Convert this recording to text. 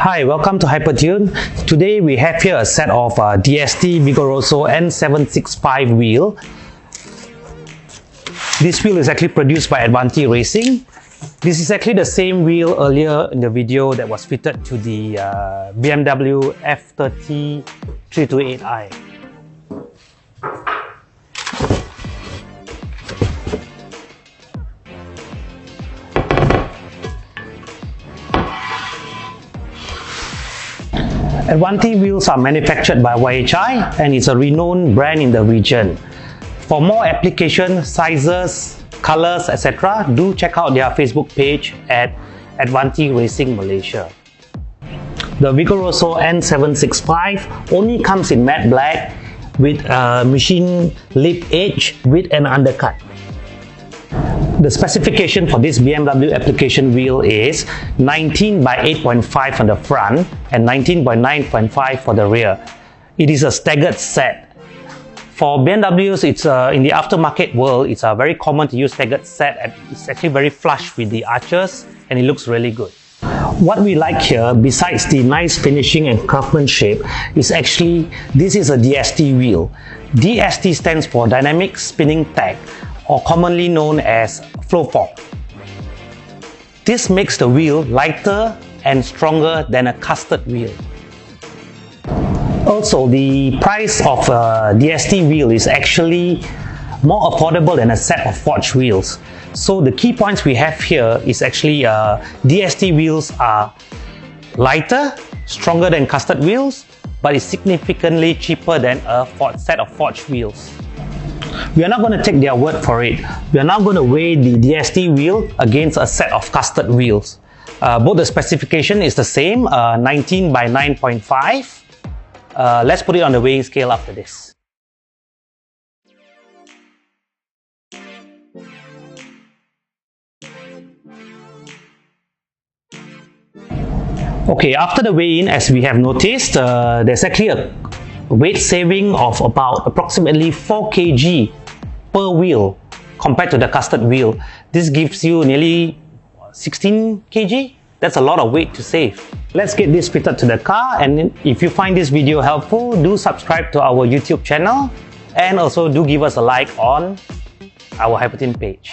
Hi, welcome to Hypertune. Today we have here a set of DST Vigoroso N765 wheel. This wheel is actually produced by Advanti Racing. This is actually the same wheel earlier in the video that was fitted to the BMW F30 328i. Advanti wheels are manufactured by YHI and it's a renowned brand in the region. For more application, sizes, colors, etc., do check out their Facebook page at Advanti Racing Malaysia. The Vigoroso N765 only comes in matte black with a machine lip edge with an undercut. The specification for this BMW application wheel is 19 by 8.5 on the front and 19 by 9.5 for the rear. It is a staggered set. For BMWs, it's in the aftermarket world, it's very common to use staggered set, and it's actually very flush with the arches and it looks really good. What we like here, besides the nice finishing and craftsmanship, is actually this is a DST wheel. DST stands for Dynamic Spinning Tach, or commonly known as flow fork. This makes the wheel lighter and stronger than a casted wheel. Also, the price of a DST wheel is actually more affordable than a set of forged wheels. So the key points we have here is actually DST wheels are lighter, stronger than casted wheels, but is significantly cheaper than a set of forged wheels. We are not going to take their word for it. We are now going to weigh the DST wheel against a set of casted wheels. Both the specification is the same, 19 by 9.5. Let's put it on the weighing scale after this. Okay, after the weigh-in, as we have noticed, there's actually a weight saving of about approximately 4 kg per wheel compared to the casted wheel. This gives you nearly 16 kg. That's a lot of weight to save. Let's get this fitted to the car, and if you find this video helpful, do subscribe to our YouTube channel and also do give us a like on our Hypertune page.